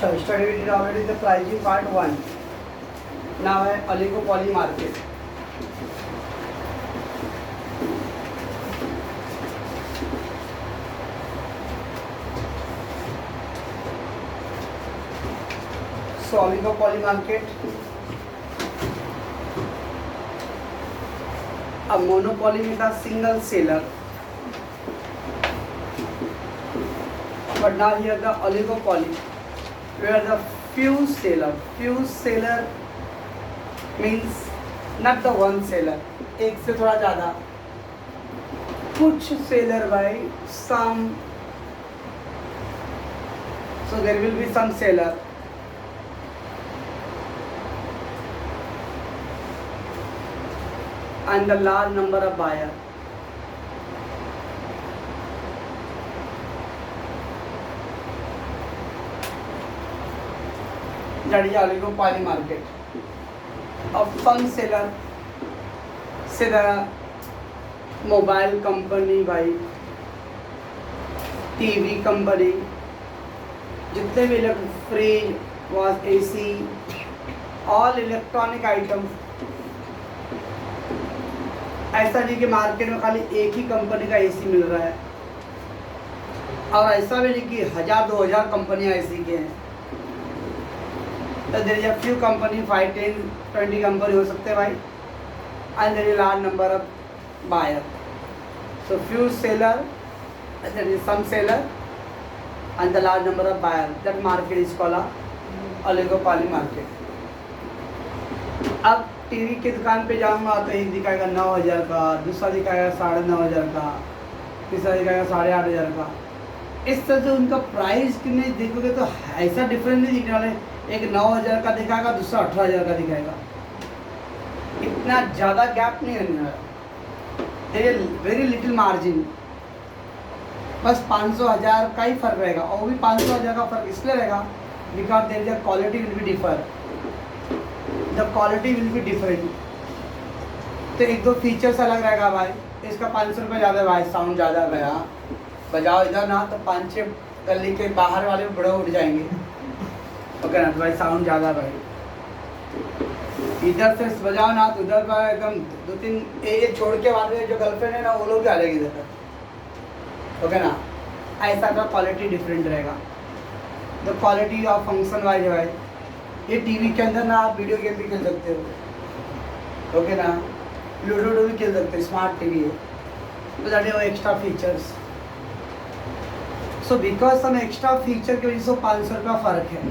So study we did already the pricing part 1. Now oligopoly market. So oligopoly market, a monopoly with a single seller. But now here the oligopoly, where the few seller. Few seller means not the one seller. एक से थोड़ा ज़्यादा. कुछ seller by some. So there will be some seller. And the large number of buyer. That is oligopoly market. Of some seller, say the mobile company by TV company, जितने भी fridge, wash, AC, all electronic items. ऐसा नहीं कि market में खाली एक ही company का AC मिल रहा है, और ऐसा भी नहीं कि 1000-2000 कंपनियां AC के हैं. तो there is a few company, 5, 10, 20 company हो सकते हैं भाई. And there is large number of buyer. So few seller, there is some seller and the large number of buyer. That market is called oligopoly market. अब TV की दुकान पे जाऊंगा तो एक दिखाएगा 9000 का, दूसरा दिखाएगा 9500 का, तीसरा दिखाएगा 8500 का. इस तरह से उनका प्राइस कि नहीं देखोगे तो ऐसा डिफरेंस नहीं दिखने वाला है. एक 9000 का दिखाएगा, दूसरा 18000 का दिखाएगा. इतना ज़्यादा गैप नहीं रहने वाला. There is very little margin. बस 500-1000 का ही फर्क रहेगा, और वो भी 500-1000 का फर्क इसलिए रहेगा because there is a quality will be differ. The quality will be different. तो एक दो फीचर्स अलग रहेगा भाई. इसका 500 रुपये ज़्यादा भाई, साउंड ज़्यादा गया, बजाओ इधर ना तो 5-6 गली के बाहर वाले बड़े उठ जाएंगे. ओके ना, तो भाई साउंड ज़्यादा भाई. इधर से बजाओ ना तो उधर का एकदम 2-3 ये छोड़ के वाले जो गर्लफ्रेंड है ना वो लोग भी आ जाएगी इधर तक. ओके ना, ऐसा का क्वालिटी डिफरेंट रहेगा. The quality of function wise भाई. ये टीवी के अंदर ना आप वीडियो गेम भी खेल सकते हो. ओके ना, लूडो भी खेल सकते हो. स्मार्ट टीवी है तो that is extra features. So because some extra feature की वजह से 500 रुपया फ़र्क है,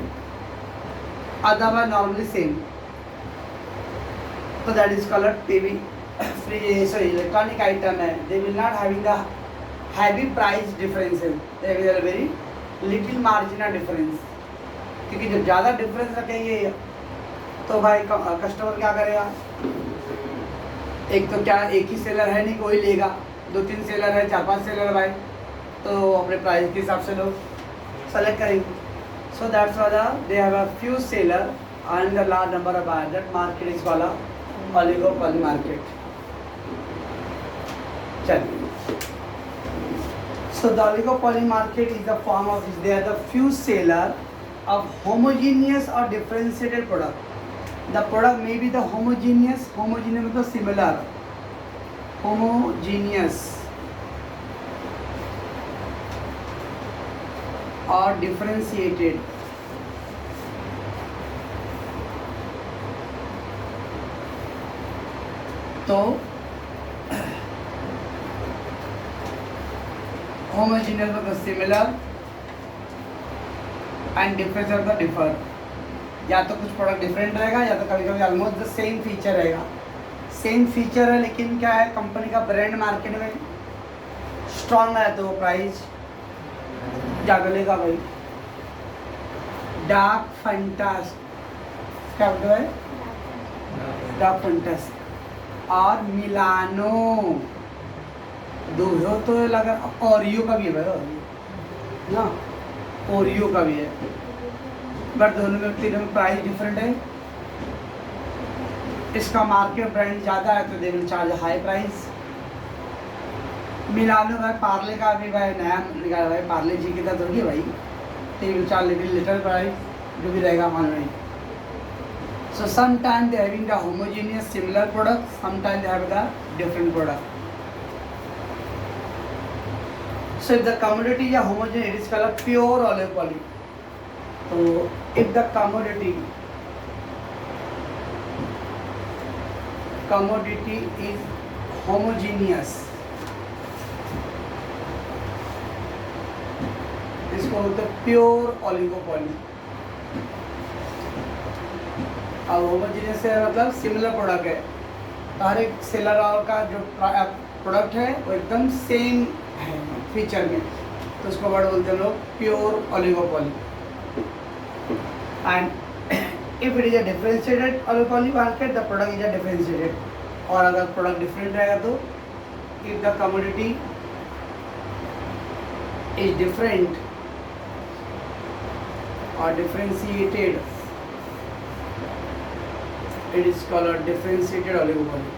अदरवाइज नॉर्मली सेम. तो that is called TV free. So electronic item है, they will not having the heavy price differences. They will have very little marginal difference. क्योंकि जब ज़्यादा डिफरेंस रखेंगे तो भाई कस्टमर क्या करेगा. एक तो क्या एक ही सेलर है नहीं, कोई लेगा. 2-3 सेलर है, 4-5 सेलर है भाई, तो अपने प्राइस के हिसाब से लोग सेलेक्ट करेंगे. So that's why they have a few seller and the large number of buyer. That market is called oligopoly market. चलिए, so the oligopoly market is the form of which they are the few seller of homogeneous or differentiated product. The product may be the homogeneous मतलब similar, homogeneous or differentiated. तो homogeneous मतलब similar and difference मतलब differ. या तो कुछ product different रहेगा, या तो कभी कभी ऑलमोस्ट द सेम फीचर रहेगा. सेम फीचर है लेकिन क्या है, कंपनी का ब्रांड मार्केट में स्ट्रॉन्ग है तो प्राइस ज़्यादा लेगा भाई. डार्क फैंटास्ट क्या बोलते हैं, डार्क फैंटास्ट और मिलानो दो हो तो लगा. ओरियो का भी है भाई, ओरियो ना, ओरियो का भी है, बट दोनों में तीनों में प्राइस डिफरेंट है. इसका मार्केट ब्रांड ज़्यादा है तो दे will charge high price. Milano भाई पार्ले का भी भाई नया निकाला भाई, पार्ले जी की तरह होगी भाई, दे विल चार्ज लिटिल प्राइस. जो भी रहेगा मालूम नहीं. So sometimes they having the homogeneous similar product, sometimes they have the different product. So if the commodity is homogeneous, it is called pure oligopoly. So if the commodity is homogeneous, इसको बोलते हैं pure oligopoly. अब homogeneous है मतलब similar product है, हर एक seller का जो प्रोडक्ट है वो एकदम सेम है फीचर में, तो उसको वर्ड बोलते हैं लोग pure oligopoly. And if it is a differentiated oligopoly market, the product is a differentiated. और अगर प्रोडक्ट डिफरेंट रहेगा तो if the commodity is different और differentiated, it is called a differentiated oligopoly.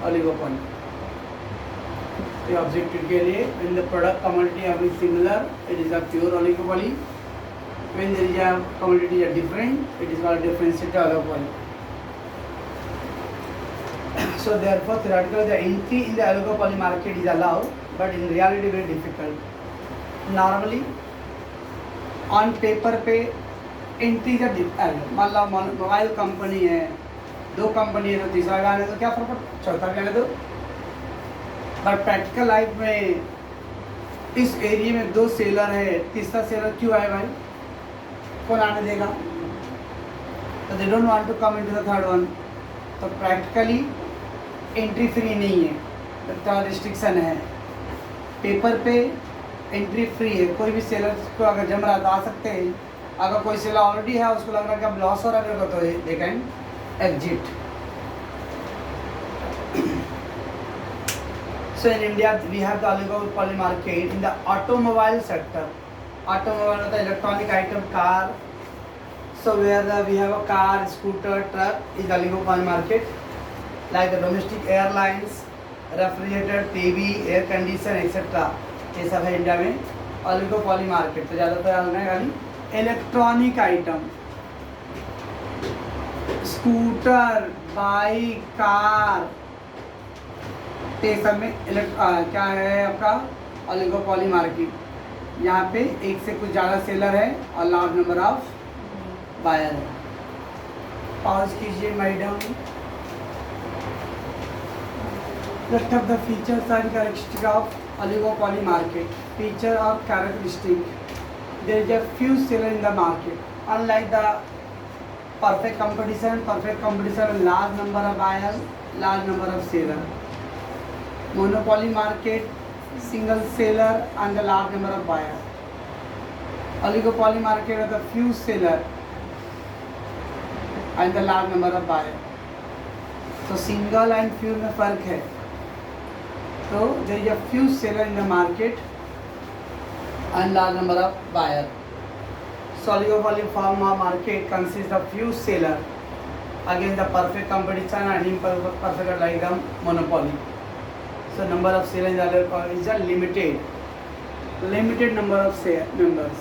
Oligopoly. The objective के लिए when the product commodity are similar, it is a pure oligopoly. When there is a commodity are different, it is called differentiated oligopoly. So therefore, theoretically, the entry in the oligopoly market is allowed, but in reality, very difficult. Normally, on paper पे entry का मतलब mobile company है, दो company है तो तीसरा भी आने दो, क्या फर्क पड़ता, चौथा भी आने दो. बट प्रैक्टिकल लाइफ में इस एरिया में दो सेलर है, तीसरा सेलर क्यों आए भाई, कौन आने देगा? तो they don't want to come into the third one. तो प्रैक्टिकली एंट्री फ्री नहीं है, तो रिस्ट्रिक्शन है. पेपर पे एंट्री फ्री है, कोई भी सेलर को अगर जम रहा है तो आ सकते हैं. अगर कोई सेलर ऑलरेडी है, उसको लग रहा है कि अब लॉस हो रहा है तो they can exit. So in India we have the oligopoly market in the automobile sector. Automobile होता है electronic item, car. So where we have a car, scooter, truck is oligopoly market. Like the domestic airlines, refrigerator, TV, air condition etcetera, ये सब है India में oligopoly market. तो ज़्यादातर है खाली electronic item, scooter, bike, car, ये सब में क्या है आपका ओलिगोपोली मार्केट. यहाँ पे एक से कुछ ज़्यादा सेलर है और लार्ज नंबर ऑफ बायर है. पॉज कीजिए madam. Rest of the features and characteristics of oligopoly market. Feature or characteristic. There is a few sellers in the market. Unlike the perfect competition, large number of buyers, large number of sellers. Monopoly market, single seller and the large number of buyers. Oligopoly market are the few sellers and the large number of buyers. तो single and few में फ़र्क है. So there is a few seller in the market and large number of buyer. So oligopoly form of market consists of few seller against the perfect competition and imperfect like the monopoly. So number of seller in the oligopoly is a limited number of members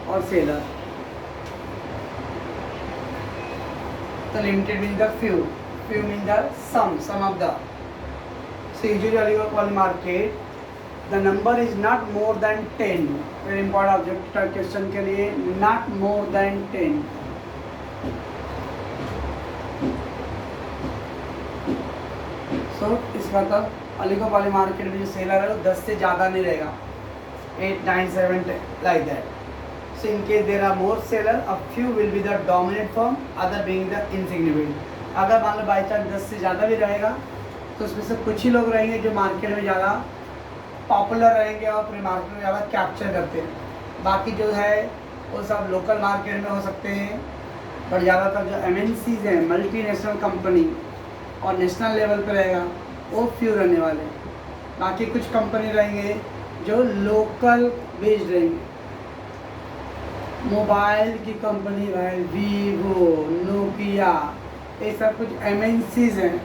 or seller. So limited means the few means the some of the. So usually oligopoly market, the number is not more than 10. Very important objective question के लिए not more than 10. So इसका मतलब oligopoly market में जो seller है वो 10 से ज़्यादा नहीं रहेगा, 8, 9, 7 like that. So in case there are more seller, a few will be the dominant firm, other being the insignificant. अगर मान लो बाई चांस 10 से ज़्यादा भी रहेगा तो उसमें से कुछ ही लोग रहेंगे जो मार्केट में ज़्यादा पॉपुलर रहेंगे और अपने मार्केट में ज़्यादा कैप्चर करते हैं. बाकी जो है वो सब लोकल मार्केट में हो सकते हैं, पर ज़्यादातर जो MNCs हैं, मल्टीनेशनल कंपनी और नेशनल लेवल पे रहेगा वो फ्यू रहने वाले हैं. बाकी कुछ कंपनी रहेंगे जो लोकल बेस्ड रहेंगे. मोबाइल की कंपनी है वीवो, नोकिया, ये सब कुछ MNCs हैं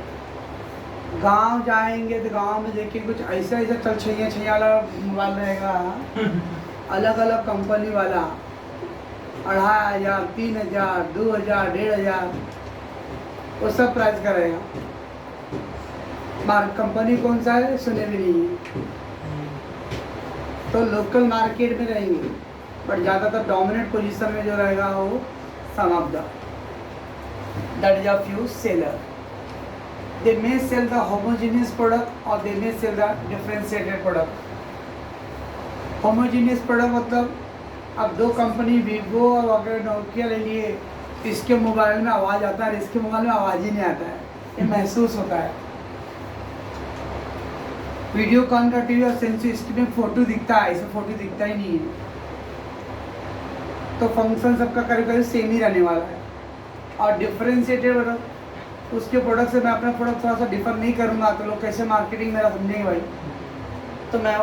गांव जाएंगे तो गांव में देखिए कुछ ऐसा ऐसा चल छैया छैया वाला मोबाइल रहेगा, अलग अलग कंपनी वाला, 2500, 3000, 2000, 1500, वो सब प्राइस का रहेगा। कंपनी कौन सा है सुने भी नहीं है, तो लोकल मार्केट में रहेंगे, बट ज़्यादातर डोमिनेट पोजीशन में जो रहेगा वो some of that is a few seller. They may sell the homogeneous product or they may sell the differentiated product. Homogeneous product मतलब अब दो कंपनी वीवो और वगैरह नोकिया ले लिए, इसके मोबाइल में आवाज़ आता है, इसके मोबाइल में आवाज़ ही नहीं आता है, ये महसूस होता है। वीडियो कॉन का टीवी और सेंसर स्क्रीन में फोटो दिखता है, इसमें फोटो दिखता ही नहीं है। तो फंक्शन सबका करीब करीब सेम ही रहने वाला है। और डिफरेंशिएटेड प्रोडक्ट, उसके प्रोडक्ट से मैं अपना प्रोडक्ट थोड़ा सा डिफर नहीं करूँगा, तो लोग कैसे मार्केटिंग मेरा समझेंगे भाई। तो मैं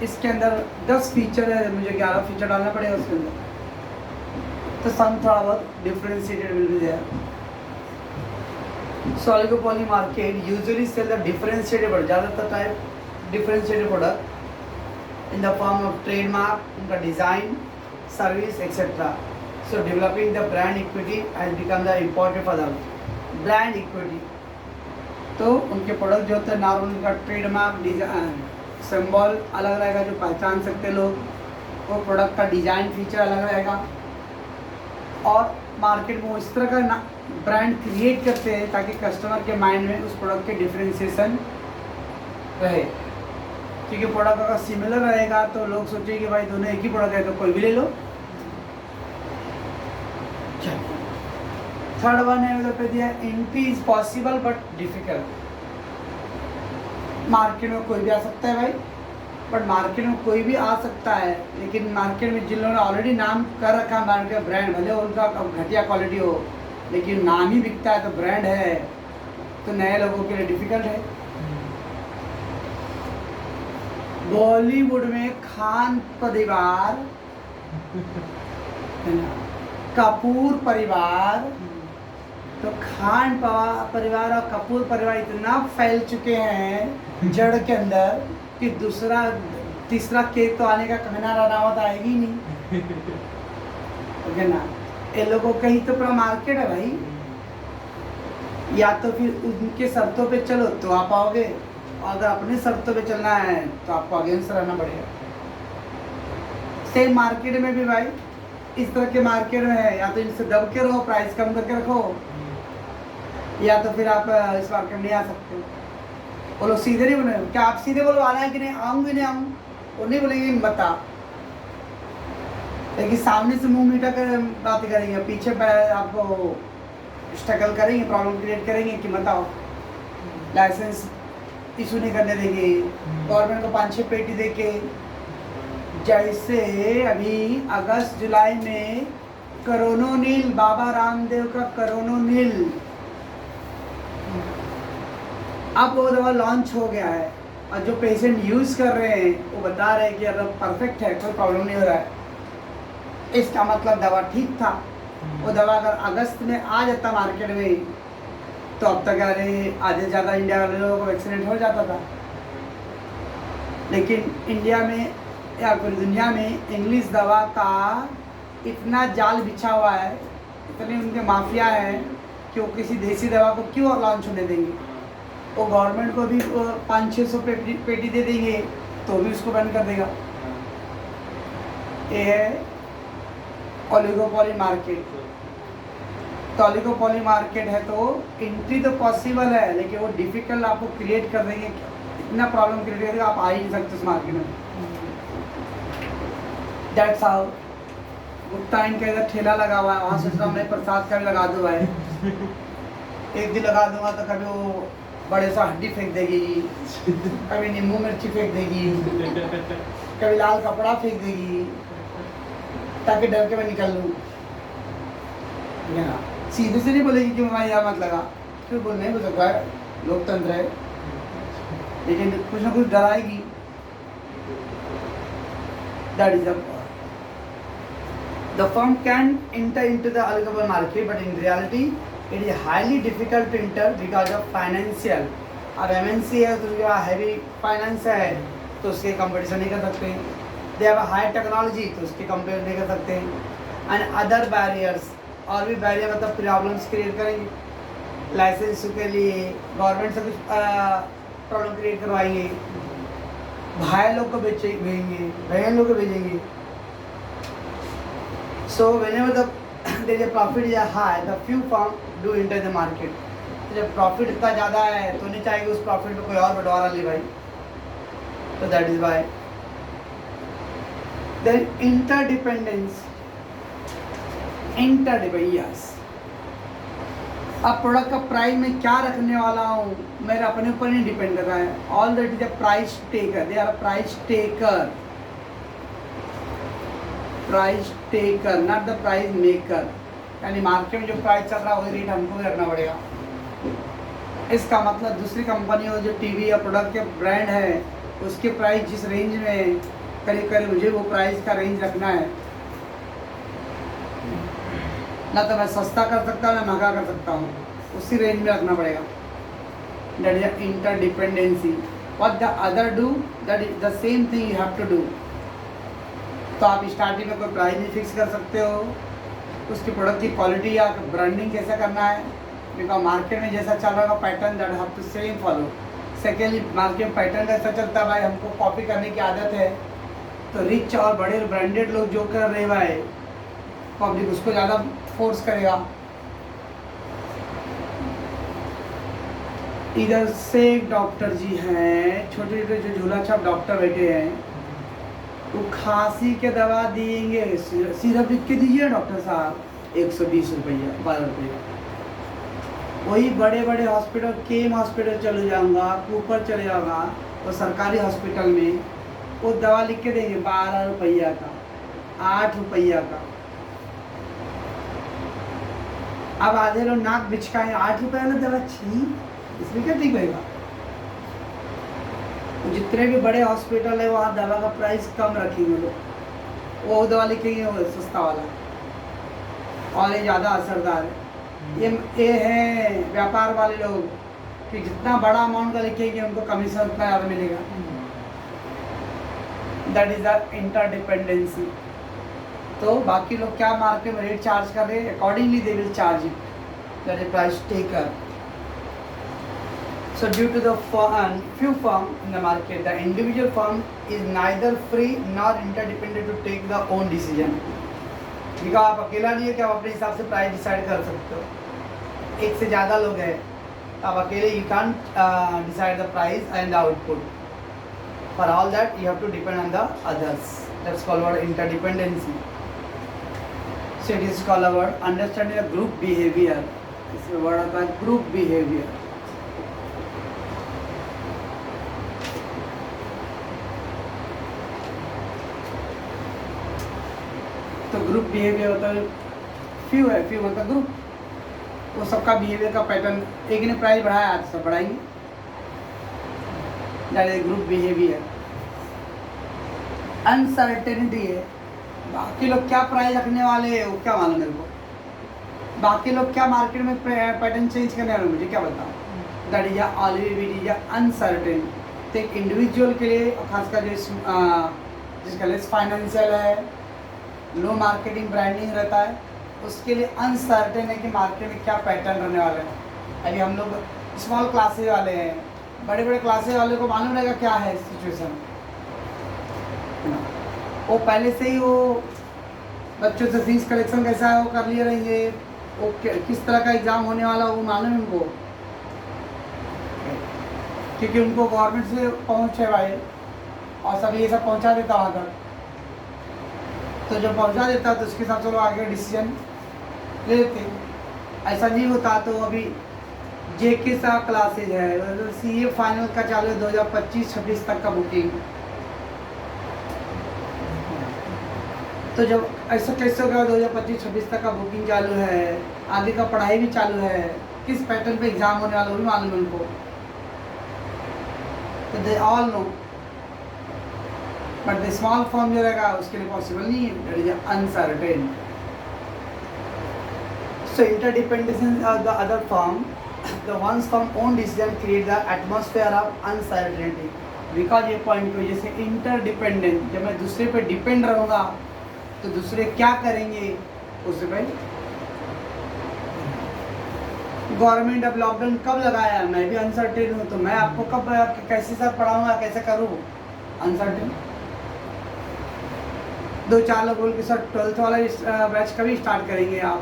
इसके अंदर 10 फीचर है, मुझे 11 फीचर डालना पड़ेगा उसके अंदर, तो सम थोड़ा बहुत differentiated will be there. So oligopoly market usually sell the differentiated product, ज़्यादातर type differentiated product in the form of trademark, उनका design, service etcetera. So developing the brand equity has become the important for the brand equity. तो उनके product जो होते हैं ना, उनका trademark, design, symbol अलग रहेगा जो पहचान सकते लोग, वो प्रोडक्ट का डिज़ाइन फीचर अलग रहेगा, और मार्केट में इस तरह का ना ब्रांड क्रिएट करते हैं ताकि कस्टमर के माइंड में उस प्रोडक्ट के डिफ्रेंशिएशन रहे। क्योंकि प्रोडक्ट अगर सिमिलर रहेगा तो लोग सोचेंगे कि भाई दोनों एक ही प्रोडक्ट है तो कोई भी ले लो। थर्ड वन है उधर पे दिया, entry is possible but difficult. Market में कोई भी आ सकता है भाई, बट मार्केट में कोई भी आ सकता है, लेकिन मार्केट में जिन लोगों ने ऑलरेडी नाम कर रखा है मार्केट का, ब्रांड भले उनका घटिया क्वालिटी हो, लेकिन नाम ही बिकता है तो ब्रांड है, तो नए लोगों के लिए डिफिकल्ट है। बॉलीवुड में खान परिवार, कपूर परिवार, तो खान परिवार और कपूर परिवार इतना फैल चुके हैं जड़ के अंदर कि दूसरा तीसरा केक तो आने का कहना रनावत आएगी नहीं। ओके ना, ये लोगों का ही तो पूरा मार्केट है भाई। या तो फिर उनके शर्तों पे चलो तो आप आओगे, और अगर अपने शर्तों पे चलना है तो आपको अगेंस्ट रहना पड़ेगा। सेम मार्केट में भी भाई इस तरह के मार्केट में है, या तो इनसे दब के रहो, प्राइस कम करके रखो, या तो फिर आप इस मार्केट में नहीं आ सकते। वो लोग सीधे नहीं बोले, क्या आप सीधे बोलो आना है कि नहीं, आऊँगी नहीं आऊँ, वो नहीं बोलेंगे बता, लेकिन सामने से मुंह मीठा कर बात करेंगे, पीछे आपको स्ट्रगल करेंगे, प्रॉब्लम क्रिएट करेंगे कि मत आओ, लाइसेंस इशू नहीं करने देंगे, गवर्नमेंट को 5-6 पेटी दे के। जैसे अभी अगस्त जुलाई में करोनोनिल, बाबा रामदेव का करोनोनिल, अब वो दवा लॉन्च हो गया है, और जो पेशेंट यूज़ कर रहे हैं वो बता रहे हैं कि अब परफेक्ट है, कोई प्रॉब्लम नहीं हो रहा है। इसका मतलब दवा ठीक था। वो दवा अगर अगस्त में आ जाता मार्केट में तो अब तक अरे आधे से ज़्यादा इंडिया वाले लोगों को वैक्सीनेट हो जाता था। लेकिन इंडिया में या पूरी दुनिया में इंग्लिश दवा का इतना जाल बिछा हुआ है, इतने उनके माफिया हैं कि वो किसी देसी दवा को क्यों लॉन्च होने देंगे। वो गवर्नमेंट को भी 500-600 पेटी दे देंगे तो भी उसको बंद कर देगा। ये है ओलिगोपोली मार्केट। तो ओलिगोपोली मार्केट है तो एंट्री तो पॉसिबल है, लेकिन वो डिफिकल्ट आपको क्रिएट कर देंगे, इतना प्रॉब्लम क्रिएट करेगा आप आ ही नहीं सकते उस मार्केट में। दैट्स हाउ गुप्ता इनका इधर ठेला लगा हुआ है, वहाँ सोच रहा हूँ मैं प्रसाद का भी लगा दूँ भाई। एक दिन लगा दूंगा तो कभी वो बड़े सा हड्डी फेंक देगी, कभी नींबू मिर्ची फेंक देगी, कभी लाल कपड़ा फेंक देगी, ताकि डर के मैं निकल लूँ। सीधे से नहीं बोलेगी कि मैं यहाँ मत लगा, फिर बोल नहीं बोल सकता है, लोकतंत्र है, लेकिन कुछ ना कुछ डराएगी। That is the firm can enter into the oligopole market, but in reality it is highly difficult to enter because of financial अब MNC है तो उसके पास हैवी फाइनेंस है तो उसके कंपटीशन नहीं कर सकते। दे हैव हाई टेक्नोलॉजी तो उसके कंपेयर नहीं कर सकते। एंड अदर बैरियर्स, और भी बैरियर मतलब प्रॉब्लम्स क्रिएट करेंगे। लाइसेंस के लिए गवर्नमेंट से कुछ प्रॉब्लम क्रिएट करवाएंगे, भाई लोग को भेजेंगे, बहन लोग को भेजेंगे। सो whenever there is a profit is high, the few firm do enter the market. जब प्रॉफिट इतना ज़्यादा है तो नहीं चाहेगी उस प्रॉफिट में कोई और बंटवारा ले भाई, तो that is why. Then interdependence, yes. अब प्रोडक्ट का प्राइस मैं क्या रखने वाला हूँ मेरे अपने ऊपर नहीं डिपेंड कर रहा है। All that is a price taker, they are price taker, not the price maker. यानी मार्केट में जो प्राइस चल रहा है वही रेट हमको भी रखना पड़ेगा। इसका मतलब दूसरी कंपनी हो जो टीवी या प्रोडक्ट के ब्रांड है उसके प्राइस जिस रेंज में करीब करीब मुझे वो प्राइस का रेंज रखना है। ना तो मैं सस्ता कर सकता हूँ ना महंगा कर सकता हूँ, उसी रेंज में रखना पड़ेगा। That is interdependency. What the other do, that is the same thing you have to do. तो आप स्टार्टिंग में कोई प्राइस नहीं फिक्स कर सकते हो, उसकी प्रोडक्ट की क्वालिटी या ब्रांडिंग कैसा करना है, बिकॉज मार्केट में जैसा चल रहा होगा pattern that have to same follow. Secondly market में पैटर्न कैसा चलता है भाई, हमको कॉपी करने की आदत है, तो रिच और बड़े ब्रांडेड लोग जो कर रहे भाई पब्लिक उसको ज़्यादा फोर्स करेगा। इधर से एक डॉक्टर जी हैं, छोटे छोटे जो झूला छाप डॉक्टर बैठे हैं, वो खांसी के दवा देंगे, सिरप लिख के दीजिए डॉक्टर साहब, 120 रुपया 12 रुपया। वही बड़े बड़े हॉस्पिटल, केम हॉस्पिटल चले जाऊँगा, कूपर चले जाऊँगा, और सरकारी हॉस्पिटल में वो दवा लिख के देंगे 12 रुपया का, 8 रुपया का। अब आधे लोग नाक बिचकाएं, 8 रुपये वाला दवा छी, इसमें क्या ठीक होगा। जितने भी बड़े हॉस्पिटल है वहाँ दवा का प्राइस कम रखेंगे लोग, वो दवा लिखेंगे वो सस्ता वाला, और ये ज़्यादा असरदार है। ये है व्यापार वाले लोग कि जितना बड़ा अमाउंट का लिखेंगे उनको कमीशन उतना ज़्यादा मिलेगा। That is the interdependency. तो बाकी लोग क्या मार्केट में रेट चार्ज कर रहे हैं, accordingly they will charge it, that is price taker. So due to the few firm in the market, the individual firm is neither free nor interdependent to take the own decision. Because आप अकेला नहीं है कि आप अपने हिसाब से price decide कर सकते हो। एक से ज़्यादा लोग हैं, आप अकेले you can decide the price and the output. For all that you have to depend on the others. That's called word interdependency. So it is called word understanding the group behaviour. इसमें word आता है group behaviour. तो group behaviour होता है, few है, few मतलब group, वो सबका बिहेवियर का पैटर्न, एक ने प्राइस बढ़ाया आज सब बढ़ाएंगे, that is group behaviour. Uncertainty है, बाकी लोग क्या प्राइस रखने वाले हैं वो क्या मालूम मेरे को, बाकी लोग क्या मार्केट में पैटर्न चेंज करने वाले मुझे क्या बताओ। That is always is uncertain. तो एक इंडिविजुअल के लिए खासकर जो जिसका लेस फाइनेंशियल है, लो मार्केटिंग ब्रांडिंग रहता है, उसके लिए अनसर्टेन है कि मार्केट में क्या पैटर्न रहने वाले हैं। अभी हम लोग स्मॉल क्लासेज वाले हैं, बड़े बड़े क्लासेज वाले को मालूम रहेगा क्या है सिचुएशन, वो पहले से ही वो बच्चों से फीस कलेक्शन कैसा है वो कर लिए रहेंगे, वो किस तरह का एग्ज़ाम होने वाला वो मालूम है उनको, क्योंकि उनको गवर्नमेंट से पहुँच है भाई, और सब ये सब पहुँचा देता वहाँ तक। तो जब पहुँचा देता तो उसके हिसाब से लोग आगे डिसीजन ले लेते। ऐसा नहीं होता तो अभी जेके सा क्लासेज है, सीए फाइनल का चालू है 2025-26 तक का बुकिंग। तो जब ऐसा कैसे होगा 2025-26 तक का बुकिंग चालू है, आगे का पढ़ाई भी चालू है, किस पैटर्न पे एग्ज़ाम होने वाला वो भी मालूम है उनको, तो they all know. But the small form जो रहेगा उसके लिए पॉसिबल नहीं है, that is uncertain. So interdependence of the other form the one's from own decision create the atmosphere of uncertainty. Because ये पॉइंट की वजह से इंटरडिपेंडेंट, जब मैं दूसरे पे डिपेंड रहूँगा तो दूसरे क्या करेंगे उससे पहले। गवर्नमेंट अब लॉकडाउन कब लगाया, मैं भी अनसर्टेन हूँ, तो मैं आपको कब कैसे सर पढ़ाऊँगा, कैसे करूँ, अनसर्टेन। 2-4 लोग बोल के सर 12th वाला बैच कभी स्टार्ट करेंगे आप।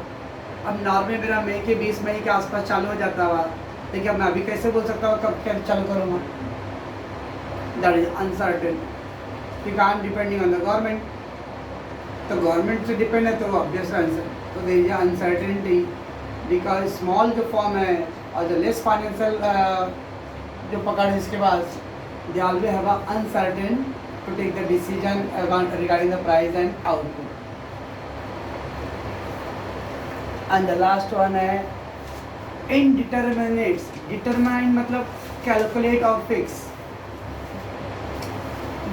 अब नॉर्मल मेरा मई के 20 मई के आसपास चालू हो जाता हुआ, लेकिन अब मैं अभी कैसे बोल सकता हूँ कब क्या चालू करूँगा। That is uncertain because I am depending on the government. तो गवर्नमेंट से डिपेंड है तो ऑब्वियस आंसर, तो there is uncertainty because small जो फॉर्म है और जो लेस फाइनेंशियल जो पकड़ है इसके पास, they always have a uncertain to take the decision regarding the price and output. And the last one है इनडिटर्मिनेट्स। डिटरमाइन मतलब कैलकुलेट और फिक्स,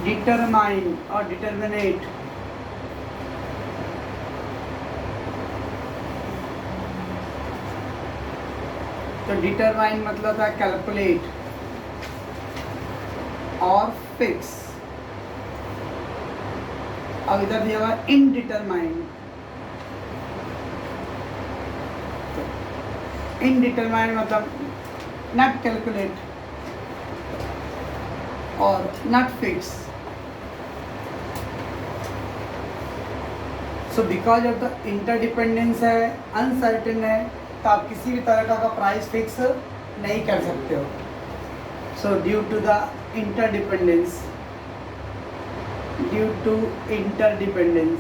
डिटरमाइन और डिटर्मिनेट। तो डिटरमाइन मतलब था कैलकुलेट और फिक्स। अब इधर दिया हुआ इनडिटरमाइन। इनडिटरमाइन मतलब नॉट कैलकुलेट और not fix. So because of the interdependence है, अनसर्टेन है, तो आप किसी भी तरह का प्राइस फिक्स नहीं कर सकते हो। So due to the interdependence, due to interdependence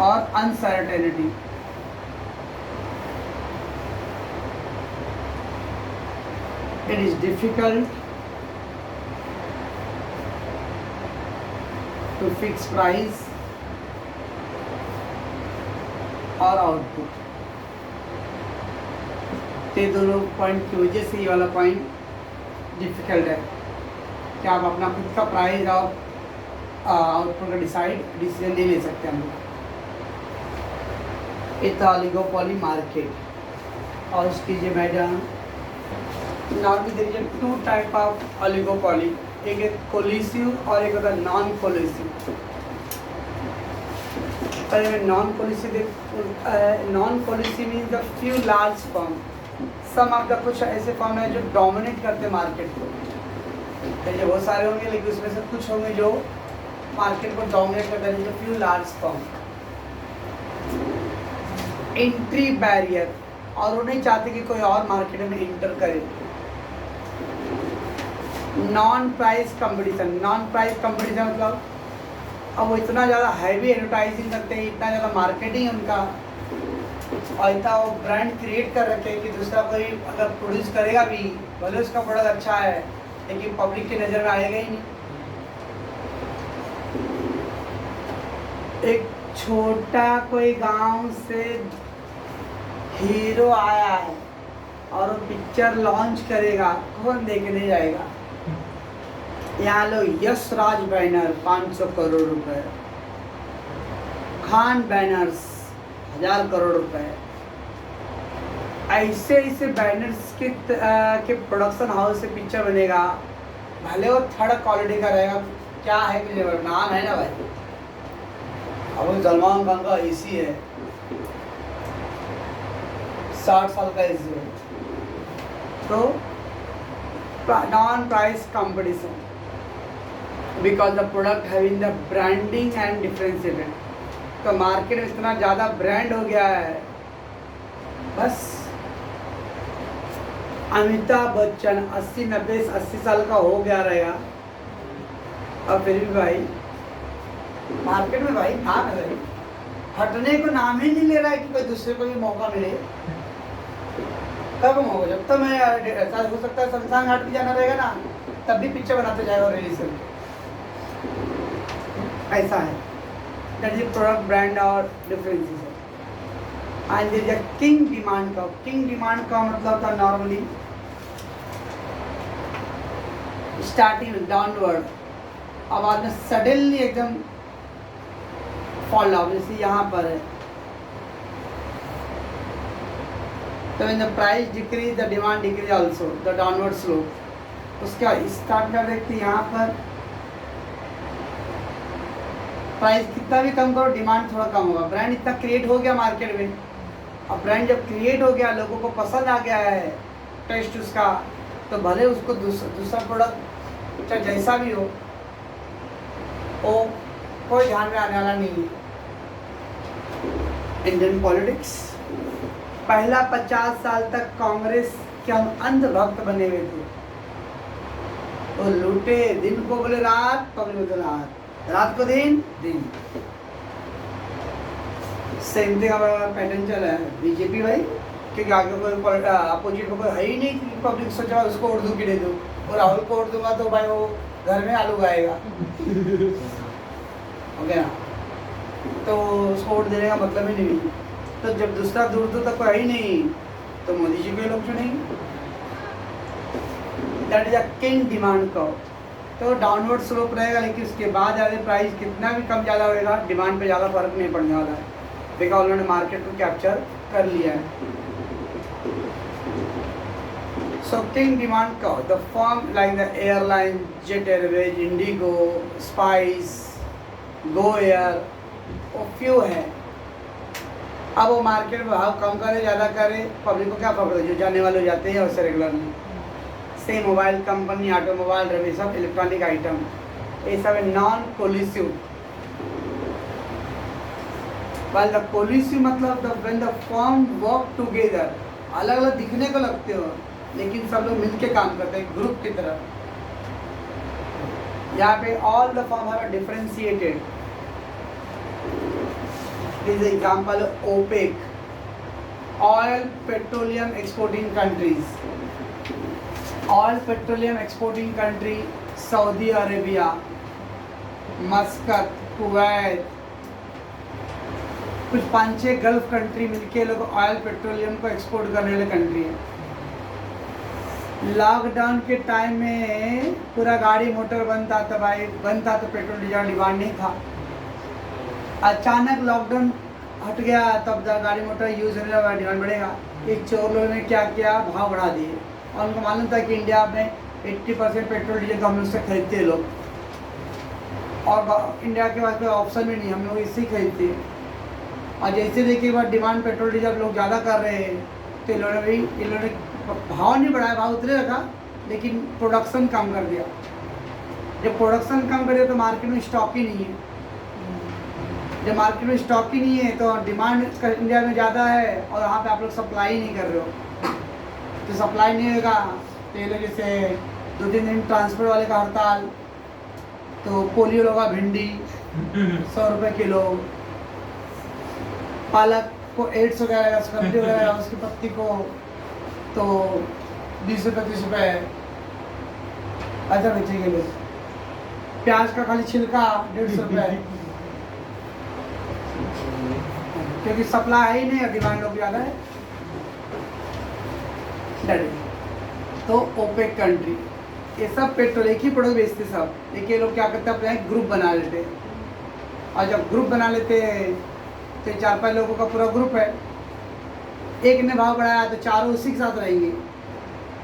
और uncertainty, it is difficult to fix price और आउटपुट। ये दोनों पॉइंट की वजह से ये वाला पॉइंट डिफिकल्ट है कि आप अपना खुद का प्राइस और आउटपुट का डिसीजन नहीं ले सकते हम लोग। It's oligopoly market. और उसकी जो madam normally there is 2 type of oligopoly, एक है कोलिसिव और एक होता है नॉन कोलिसिव। पहले non collusive, non collusive means the few large firm, some of the कुछ ऐसे फर्म है जो डोमिनेट करते मार्केट को। तो बहुत सारे होंगे लेकिन उसमें से कुछ होंगे जो मार्केट को डोमिनेट करते हैं, जो few large firm. Entry barrier, और वो नहीं चाहते कि कोई और मार्केट में इंटर करे। Non price competition, non price competition मतलब अब वो इतना ज़्यादा हैवी एडवर्टाइजिंग करते हैं, इतना ज़्यादा मार्केटिंग उनका, और इतना वो ब्रांड क्रिएट कर रखे हैं कि दूसरा कोई अगर प्रोड्यूस करेगा भी, भले उसका प्रोडक्ट अच्छा है लेकिन पब्लिक की नज़र में आएगा ही नहीं। एक छोटा कोई गांव से हीरो आया है और वो पिक्चर लॉन्च करेगा, कौन देखने जाएगा? यहाँ लो यश राज बैनर 500 करोड़ रुपए, खान बैनर्स 1000 करोड़ रुपए। ऐसे ऐसे बैनर्स के प्रोडक्शन हाउस से पिक्चर बनेगा, भले वो 3rd क्वालिटी का रहेगा। क्या है कि नाम है ना भाई, अब वो सलमान खान का एसी है, 60 साल का एसी है। तो non price competition because the product having the branding and differentiated. तो मार्केट में इतना ज़्यादा ब्रांड हो गया है, बस अमिताभ बच्चन 80 साल का हो गया रहेगा, और फिर भी भाई मार्केट में भाई नाम है, भाई हटने को नाम ही नहीं ले रहा है कि कोई दूसरे को भी मौका मिले। कब मौका? जब तक मैं ऐसा हो सकता है शमशान घाट भी जाना रहेगा ना, तब भी पिक्चर बनाते जाएगा रिलीज करके। ऐसा है, दैट इज प्रोडक्ट ब्रांड और डिफरेंसेस है। And there is a kink demand curve. Kink demand का मतलब था नॉर्मली स्टार्टिंग डाउनवर्ड, अब बाद में सडनली एकदम फॉल डाउन। जैसे यहाँ पर है तो when the price decrease, the demand decrease also, the downward slope। उसका स्टार्ट कर देखते हैं यहाँ पर, प्राइस कितना भी कम करो डिमांड थोड़ा कम होगा। ब्रांड इतना क्रिएट हो गया मार्केट में, अब ब्रांड जब क्रिएट हो गया, लोगों को पसंद आ गया है टेस्ट उसका, तो भले उसको दूसरा प्रोडक्ट चाहे जैसा भी हो वो कोई ध्यान में आने वाला नहीं है। इंडियन पॉलिटिक्स, पहला 50 साल तक कांग्रेस के हम अंधभक्त बने हुए थे। वो लूटे, दिन को बोले रात, पब्लिक बोले रात, रात को दिन दिन। सेम थिंग हमारा पैटर्न चला है बीजेपी भाई, क्योंकि आगे कोई अपोजिट को कोई है ही नहीं कि पब्लिक सोचा उसको उर्दू की दे दूँ, और राहुल को उर्दू दूंगा तो भाई वो घर में आलू गाएगा। हो गया, तो उसको वोट देने का मतलब ही नहीं। तो जब दूसरा दूर दूर तक कोई है ही नहीं, तो मोदी जी को लोग चुनेंगे। That is a kink demand curve. तो डाउनवर्ड स्लोप रहेगा, लेकिन उसके बाद ज़्यादा प्राइस कितना भी कम ज़्यादा होएगा, डिमांड पे ज़्यादा फर्क नहीं पड़ने वाला है, बिकॉज उन्होंने मार्केट को कैप्चर कर लिया है। So king demand curve, the firm like the airline, Jet Airways, Indigo, Spice, Go Air, वो few है। अब वो मार्केट में भाव कम करे ज़्यादा करे, पब्लिक को क्या पकड़े, जो जाने वाले जाते हैं वैसे regularly. Same mobile company, automobile, रवि सब इलेक्ट्रॉनिक आइटम, ये सब non collusive. While the collusive मतलब when the firm work together, अलग अलग दिखने को लगते हो लेकिन सब लोग मिलके काम करते हैं ग्रुप की तरह। यहाँ पे all the firm have differentiated. This is example OPEC, oil petroleum exporting countries. Oil petroleum exporting country Saudi Arabia, Muscat, Kuwait, कुछ 5-6 गल्फ कंट्री मिलके लोग ऑयल पेट्रोलियम को एक्सपोर्ट करने वाले कंट्री है। लॉकडाउन के टाइम में पूरा गाड़ी मोटर बंद था, तो भाई बंद था तो पेट्रोल डीजल डिमांड नहीं था। अचानक लॉकडाउन हट गया, तब गाड़ी मोटर यूज होने लगा, डिमांड बढ़ेगा। एक चोर लोगों ने क्या किया, भाव बढ़ा दिए, और उनको मालूम था कि इंडिया में 80% पेट्रोल डीजल तो हम लोग से खरीदते हैं लोग, और इंडिया के पास कोई ऑप्शन भी नहीं, हम लोग इससे ही खरीदते हैं। और जैसे देखिए बार डिमांड पेट्रोल डीजल लोग ज़्यादा कर रहे हैं, तो इन्होंने भाव नहीं बढ़ाया, भाव उतरे रखा, लेकिन प्रोडक्शन कम कर दिया। जब प्रोडक्शन कम कर दिया तो मार्केट में स्टॉक ही नहीं है। जब मार्केट में स्टॉक ही नहीं है तो डिमांड इंडिया में ज़्यादा है, और यहाँ पे आप लोग सप्लाई नहीं कर रहे हो, तो सप्लाई नहीं होगा तो ये लोग जैसे 2-3 दिन ट्रांसपोर्ट वाले का हड़ताल, तो पोलियो लोगा भिंडी 100 रुपये किलो, पालक को 800 वगैरह, सकंदी वगैरह उसकी पत्ती को तो 20 रुपये 30 रुपये अच्छा बेचेंगे लोग। प्याज का खाली छिलका 150 रुपये, क्योंकि सप्लाई ही नहीं है, डिमांड लोग ज़्यादा है। तो ओपेक कंट्री ये सब पेट्रोल एक ही प्रोडक्ट बेचते सब, लेकिन ये लोग क्या करते हैं, अपने ग्रुप बना लेते हैं, और जब ग्रुप बना लेते हैं तो 4-5 लोगों का पूरा ग्रुप है, एक ने भाव बढ़ाया तो चारों उसी के साथ रहेंगे।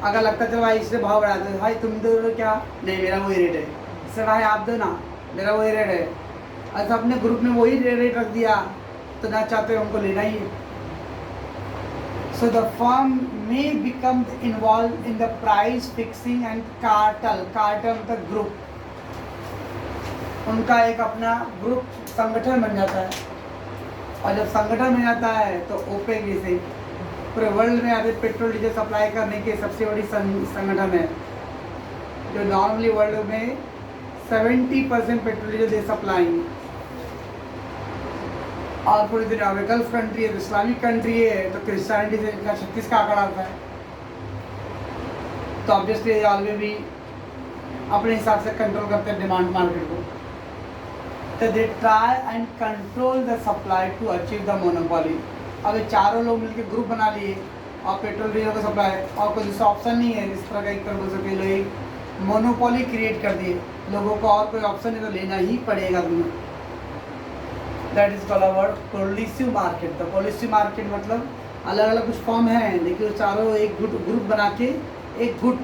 अगर लगता चलो भाई इसने भाव बढ़ाया तो भाई तुम दो क्या, नहीं मेरा वही रेट है, इससे भाई आप दो ना, मेरा वही रेट है। अच्छा अपने ग्रुप में वही रेट रख दिया तो ना चाहते हमको लेना ही है। So the firm may become involve in the price fixing and cartel मतलब ग्रुप, उनका एक अपना ग्रुप संगठन बन जाता है, और जब संगठन बन जाता है तो ओपेक जैसे पूरे वर्ल्ड में आधे पेट्रोल डीजल सप्लाई करने की सबसे बड़ी संगठन है, जो नॉर्मली वर्ल्ड में 70% पेट्रोल डीजल दे सप्लाई। और पूरी दुनिया में गल्फ कंट्री है, तो इस्लामिक कंट्री है, तो क्रिश्चियनिटी से इनका 36 का आंकड़ा आता है, तो ऑब्वियसली ऑलवे भी अपने हिसाब से कंट्रोल करते हैं डिमांड मार्केट को। तो they try and control the supply to achieve the monopoly. अब ये चारों लोग मिलकर ग्रुप बना लिए, और पेट्रोल डीजल का सप्लाई, और कोई दूसरा ऑप्शन नहीं है इस तरह का, एक तरह बोल सके लोग एक मोनोपोली क्रिएट कर दिए, लोगों को और कोई ऑप्शन नहीं तो लेना ही पड़ेगा तुम्हें। That is called our collusive market. तो कोलिसिव मार्केट मतलब अलग अलग कुछ फॉर्म हैं, देखिए वो चारों एक ग्रुप बना के एक गुट,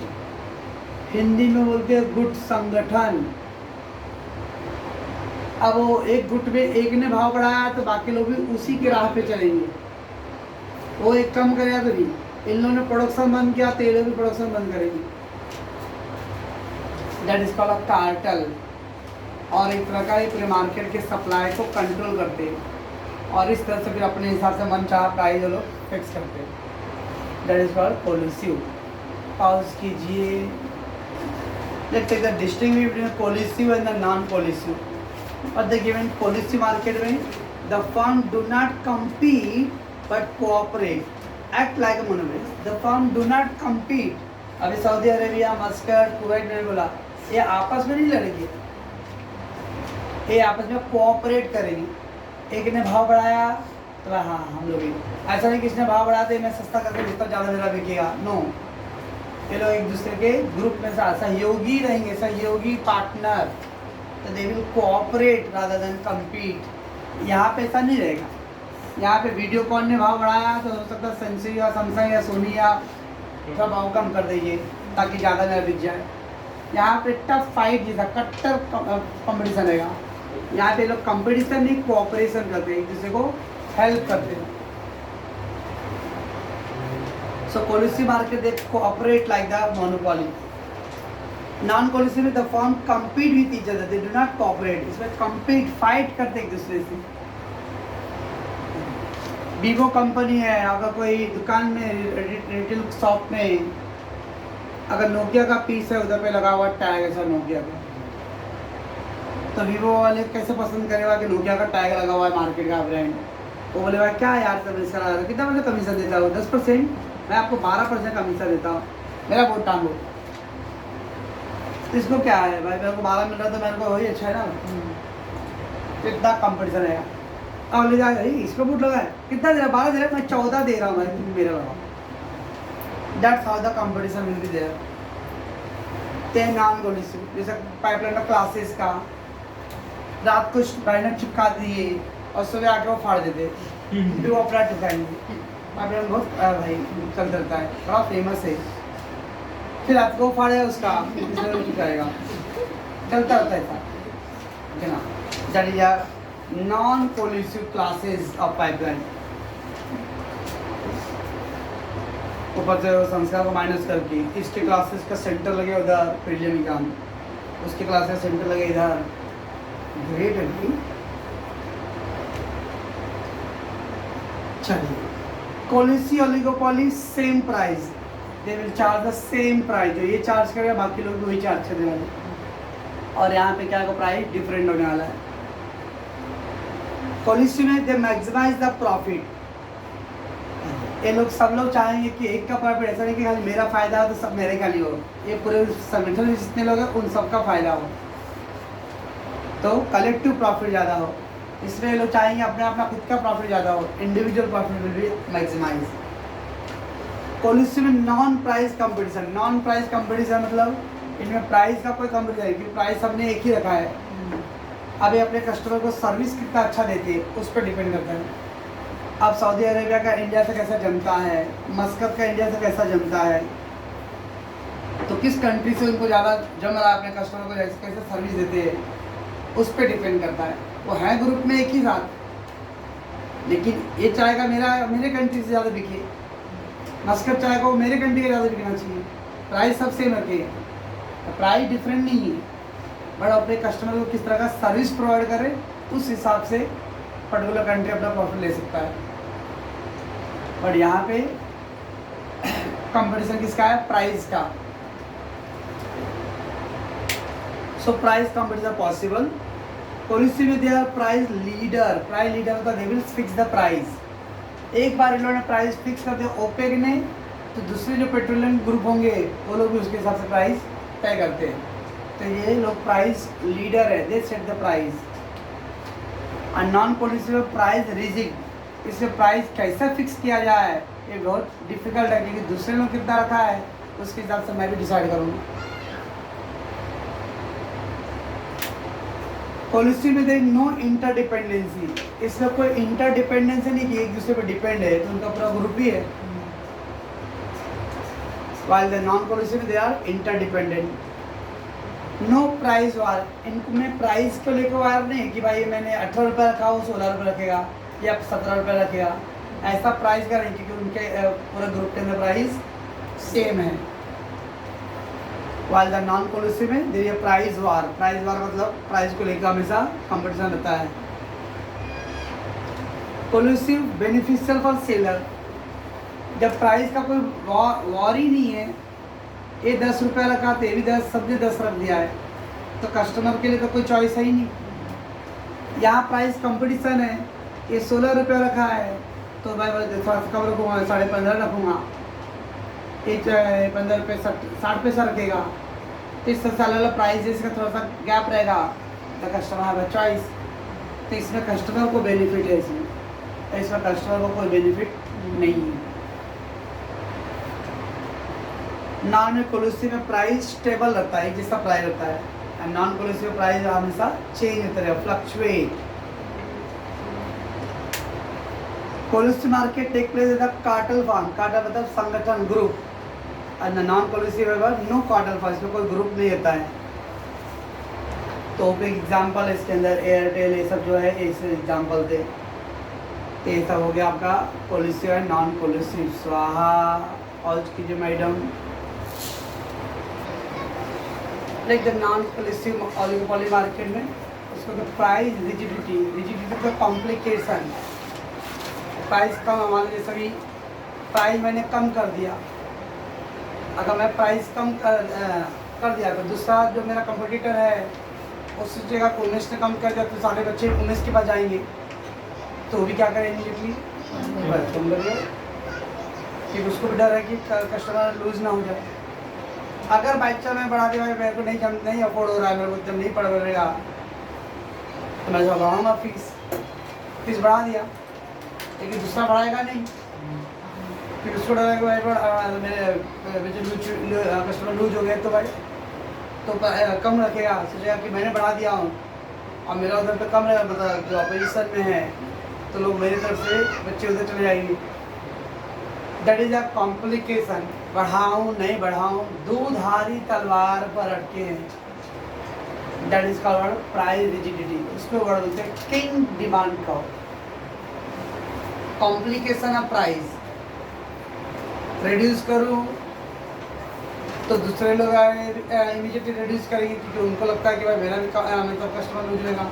हिंदी में बोलते हैं गुट संगठन। अब वो एक गुट में एक ने भाव बढ़ाया तो बाकी लोग भी उसी के राह पे चलेंगे। वो एक कम करेगा तो भी इन लोगों ने प्रोडक्शन बंद किया तो ये लोग भी प्रोडक्शन बंद करेंगे। That is called a cartel. और एक प्रकार का पूरे मार्केट के सप्लाई को कंट्रोल करते हैं और इस तरह से फिर अपने हिसाब से मन चाह प्राइस वो लोग फिक्स करते हैं। That is called collusive. Pause कीजिए। Let's take the distinction between collusive and the non collusive. और द गिवन कोलिसिव मार्केट में the firm do not compete but cooperate, act like a monopolist. The firm do not compete। अभी Saudi Arabia, Muscat, Kuwait ने बोला ये आपस में नहीं लड़ेंगे, ये आपस में कोऑपरेट करेंगे। एक ने भाव बढ़ाया तो हाँ हम लोग भी, ऐसा नहीं किसने भाव बढ़ाया तो मैं सस्ता करके बेचता हूँ, ज़्यादा मेरा बिकेगा। नो, ये लोग एक दूसरे के ग्रुप में सहयोगी रहेंगे, सहयोगी पार्टनर। तो they will cooperate rather than compete. यहाँ पे ऐसा नहीं रहेगा। यहाँ पे वीडियोकॉन ने भाव बढ़ाया तो हो सकता है सैमसंग या सैमसंग या सोनी या थोड़ा भाव कम कर दीजिए ताकि ज़्यादा मेरा बिक जाए। यहाँ पे टफ फाइट जैसा कट्टर कंपटीशन रहेगा। यहाँ पे लोग कंपटीशन नहीं, कोऑपरेशन करते हैं, एक दूसरे को हेल्प करते हैं। So collusive market they cooperate like the monopoly. Non collusive में the firm compete with each other, they do not cooperate. इसमें compete फाइट करते एक दूसरे से। वीवो कंपनी है, अगर कोई दुकान में रिटेल शॉप में अगर नोकिया का पीस है उधर पे लगा हुआ टैग ऐसा नोकिया का, तो वीवो वाले कैसे पसंद करेगा कि नोकिया का टैग लगा हुआ है मार्केट का ब्रांड। वो बोले भाई क्या यार सब इसका लगा, कितना मुझे कमीशन देता हूँ? 10%। मैं आपको 12% कमीशन देता हूँ, मेरा वोट टांगो। तो इसको क्या है भाई, मेरे को 12 मिल रहा तो मेरे को वही अच्छा है ना। कितना कंपटीशन है। अब ले जाए इसको वोट लगा है, कितना दे रहा? 12 दे रहा, मैं 14 दे रहा हूँ भाई, मेरा लगा। That's how the competition will be there. Then non-cohesive, जैसे पाइपलाइन का क्लासेस का रात को बैनर चिपका दिए और सुबह आके वो फाड़ देते, फिर वो अपना टिकाएंगे। पाइपलाइन बहुत भाई चल रहता है, बड़ा फेमस है। फिर रात को फाड़े उसका चिपकाएगा, चलता रहता है ऐसा ना। That is non-cohesive classes of pipeline। ऊपर से संस्कार को माइनस करके इसके क्लासेस का सेंटर लगे उधर प्रीलियम एग्जाम, उसके क्लासेस सेंटर लगे इधर। ग्रेट है भाई। चलिए, collusive oligopoly same price, they will charge the same price. जो ये चार्ज करेगा बाकी लोग भी वही चार्ज करने वाले। और यहाँ पे क्या प्राइस डिफरेंट होने वाला है। कोलिसी में दे मैक्सिमाइज द प्रॉफिट। ये लोग सब लोग चाहेंगे कि एक का प्रॉफिट, ऐसा नहीं कि खाली मेरा फायदा हो तो सब मेरे का लिए हो, ये पूरे संगठन में जितने लोग हैं उन सबका फायदा हो, तो कलेक्टिव प्रॉफिट ज़्यादा हो। इसलिए लोग चाहेंगे अपने अपना खुद का प्रॉफिट ज़्यादा हो, individual profit will be maximize. Policy में non price competition. Non price competition मतलब इनमें प्राइस का कोई कंपटीशन है क्योंकि प्राइस सबने एक ही रखा है। अभी अपने कस्टमर को सर्विस कितना अच्छा देती है उस पर डिपेंड करता है। अब सऊदी अरेबिया का इंडिया से कैसा जमता है, मस्कत का इंडिया से कैसा जमता है, तो किस कंट्री से उनको ज़्यादा जम रहा है, अपने कस्टमर को कैसे सर्विस देते हैं उस पर डिपेंड करता है। वो है ग्रुप में एक ही साथ, लेकिन ये चाहेगा मेरे कंट्री से ज़्यादा बिके, मस्कत चाहेगा वो मेरे कंट्री के ज़्यादा बिकना चाहिए। प्राइस सब सेम रखे, प्राइस डिफरेंट नहीं है, बट अपने कस्टमर को किस तरह का सर्विस प्रोवाइड करे उस हिसाब से पर्टिकुलर कंट्री अपना प्रॉफिट ले सकता है। बट यहाँ पे कंपटीशन किसका है? प्राइस का। So price competition possible. Policy में they are price leader. Price leader होता है they will fix the price. एक बार इन लोगों ने प्राइस फिक्स कर दिया ओपेक ने, तो दूसरे जो पेट्रोलियम ग्रुप होंगे वो लोग भी उसके हिसाब से प्राइस तय करते हैं। तो ये लोग प्राइस लीडर है, दे सेट द प्राइस। और नॉन पॉलिसी में प्राइस रिजिड। इसमें प्राइस कैसा फिक्स किया जाए ये बहुत डिफिकल्ट है, क्योंकि दूसरे लोग कितना रखा है उसके हिसाब से मैं भी डिसाइड करूँगा। पॉलिसी में देर नो इंटरडिपेंडेंसी, इसमें कोई इंटरडिपेंडेंसी नहीं कि एक दूसरे पर डिपेंड है, तो उनका पूरा ग्रुप ही है। while the non पॉलिसी में they are interdependent. No price war, इनमें प्राइस को लेकर वार नहीं कि भाई मैंने 18 रुपये रखा वो 16 रुपये रखेगा या 17 रुपये रखेगा, ऐसा प्राइस का नहीं, क्योंकि उनके पूरे ग्रुप के अंदर प्राइस सेम है। वाइल द नॉन पॉलिसी में देयर प्राइस वार, प्राइस वार मतलब प्राइस को लेकर हमेशा कंपटीशन रहता है। पॉलिसी बेनिफिशियल फॉर सेलर, जब प्राइस का कोई वॉर ही नहीं है, ये 10 रुपये रखा तो ये भी 10, सबने 10 रख दिया है, तो कस्टमर के लिए तो कोई चॉइस है ही नहीं। यहाँ प्राइस कंपटीशन है, ये 16 रुपये रखा है तो भाई थोड़ा सा कम रखूँगा, 15.5 रखूँगा, ये 15 रुपये 60 पैसा रखेगा, तो इस सबसे अलग अलग प्राइस का थोड़ा सा गैप रहेगा, the customer have a choice. तो इसमें कस्टमर को बेनिफिट है, इसमें कस्टमर को कोई बेनिफिट नहीं है। नॉन पॉलिसी में प्राइस स्टेबल रहता है, जैसा प्राइस रहता है, एंड नॉन पॉलिसी में प्राइस हमेशा चेंज होता है, fluctuate. Policy market take place in the cartel form, cartel मतलब संगठन, ग्रुप, एंड नॉन पॉलिसी में नो कार्टेल फॉर्म, इसमें कोई ग्रुप नहीं रहता है। तो एक एग्जांपल है इसके अंदर, एयरटेल ये सब जो है ऐसे एग्जांपल थे। ये सब हो गया आपका पॉलिसी और नॉन पॉलिसी। स्वाहा और कीजिए madam. Like the non policy oligopoly market में उसको तो प्राइस रिजिडिटी, रिजिडिटी का कॉम्प्लिकेशन, प्राइस कम, मान लीजिए सभी प्राइस मैंने कम कर दिया, अगर मैं प्राइस कम कर दिया तो दूसरा जो मेरा कंपटीटर है उस जगह 19 ने कम कर दिया, तो सारे बच्चे 19 के पास जाएंगे, तो भी क्या करें इमीडिएटली कम कर दिया, कि उसको भी डर है कि कस्टमर लूज ना हो जाए। अगर बाई चांस मैं बढ़ा दिया, मेरे को नहीं अफोर्ड हो रहा है, मेरे को जब नहीं पड़ रहेगा तो मैं बढ़ाऊँगा फीस बढ़ा दिया, लेकिन दूसरा बढ़ाएगा नहीं, फिर उसको डरेगा मेरे कस्टमर लूज हो गए तो भाई तो कम रखेगा, सोचेगा कि मैंने बढ़ा दिया हूँ और मेरा उधर पे कम रहेगा, मतलब जो अपोजिशन में है तो लोग मेरी तरफ से बच्चे उधर चले जाएंगे। That is a complication. बढ़ाऊँ नहीं बढ़ाऊँ, दूधारी तलवार पर अटके हैं। That is called price rigidity. उसको वर्ड बोलते हैं king demand curve. Complication of price, reduce करूँ तो दूसरे लोग इमीडिएटली रिड्यूस करेंगे, क्योंकि उनको लगता है कि भाई मेरा भी मतलब कस्टमर लूज लेगा।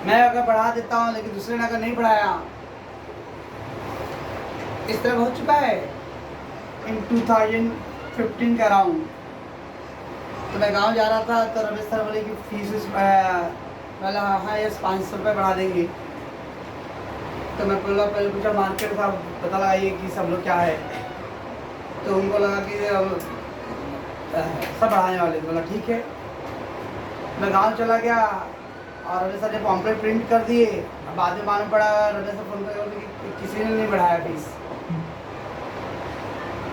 मैं अगर बढ़ा देता हूँ लेकिन दूसरे ने अगर नहीं बढ़ाया, इस तरह हो चुका है इन 2015 के अराउंड। तो मैं गांव जा रहा था तो रमेश सर बोले कि फीस वाला हाँ यस 500 रुपये बढ़ा देंगे। तो मैं पहले पूछा मार्केट का पता लगाइए कि सब लोग क्या है, तो उनको लगा कि सब बढ़ाने वाले। बोला ठीक है। मैं गांव चला गया और रमेश सर ने पॉम्पलेट प्रिंट कर दिए। अब बाद में मालूम पड़ा, रमेश सर फोन कर कि किसी ने नहीं बढ़ाया फीस।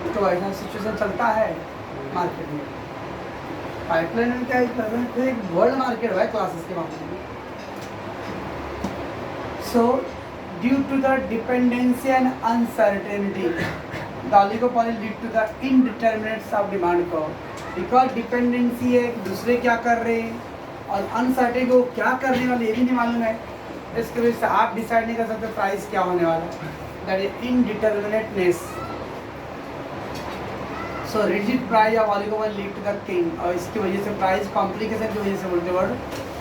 तो ऐसा सिचुएशन चलता है मार्केट में। पाइपलाइन में क्या एक वर्ल्ड मार्केट है क्लासेस के मामले में। So due to the dependency and uncertainty the oligopoly lead to the indeterminates of demand curve. Because dependency है, दूसरे क्या कर रहे हैं और अनसर्टेनिटी को क्या करने वाले ये भी नहीं मालूम है, इसके वजह से आप डिसाइड नहीं कर सकते प्राइस क्या होने वाला है। That is indeterminateness. So rigid price of oligopoly lead to the kink, और इसकी वजह से प्राइस कॉम्प्लिकेशन की वजह से बोलते word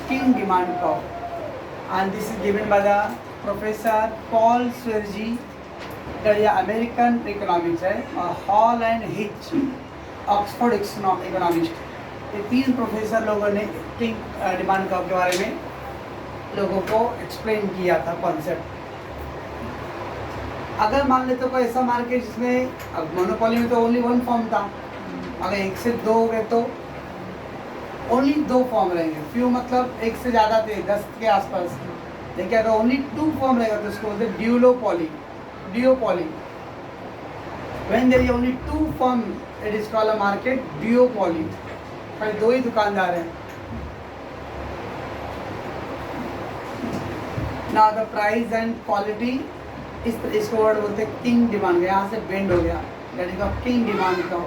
kink demand curve. And this is given by the professor Paul स्वेर्जी, अमेरिकन इकोनॉमिक्स है, और Hall and Hitch Oxford economics. ये 3 प्रोफेसर लोगों ने किंग डिमांड कर्व के बारे में लोगों को एक्सप्लेन किया था कॉन्सेप्ट। अगर मान लेते कोई ऐसा मार्केट जिसमें, अब मोनोपोली में तो ओनली 1 फॉर्म था, अगर 1 से 2 हो गए तो ओनली 2 फॉर्म रहेंगे। फ्यू मतलब 1 से ज़्यादा थे, 10 के आसपास। लेकिन अगर ओनली 2 फॉर्म रहेगा तो उसको बोलते हैं duopoly, duopoly. When there is only 2 form it is called a market duopoly. खाली 2 ही दुकानदार हैं। ना द प्राइस एंड क्वालिटी, इसको वर्ड बोलते हैं किंग डिमांड। यहाँ से बेंड हो गया, दैट इज किंग डिमांड का।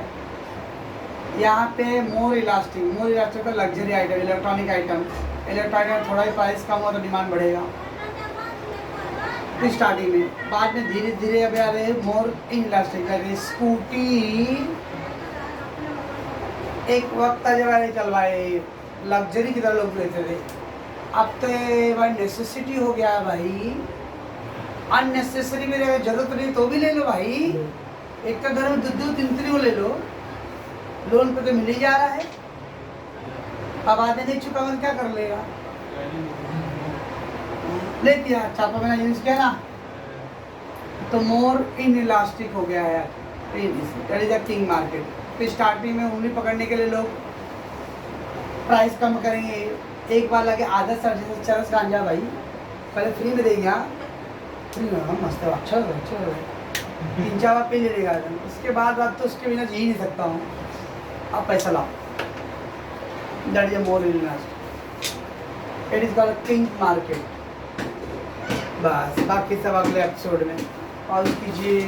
यहाँ पे मोर इलास्टिक का लग्जरी आइटम, इलेक्ट्रॉनिक आइटम थोड़ा ही प्राइस कम हो तो डिमांड बढ़ेगा स्टार्टिंग में, बाद में धीरे धीरे अब आ रहे हैं मोर इन इलास्टिक। स्कूटी एक वक्त था जब अरे चल भाई लग्जरी की तरह लोग लेते थे, अब तो भाई नेसेसिटी हो गया है भाई। अननेसेसरी में जरूरत नहीं तो भी ले लो भाई, एक का घर में दो तीन को ले लो, लोन पे तो मिल ही जा रहा है। अब आधे नहीं चुका तो क्या कर लेगा, ले दिया चापा मैंने यूज किया ना, तो मोर इन इलास्टिक हो गया है। That is a king market. तो स्टार्टिंग में उंगली पकड़ने के लिए लोग प्राइस कम करेंगे, एक बार लगे आधा चरस गांजा भाई पहले फ्री में देंगे, फ्री में मस्त है, अच्छा लगा 3-4 बार पे ले लेगा, उसके बाद तो उसके बिना जी नहीं सकता हूँ। अब पैसा लाओ, that is more in elastic, it is called king market. बस बाकी सब अगले एपिसोड में। और कीजिए।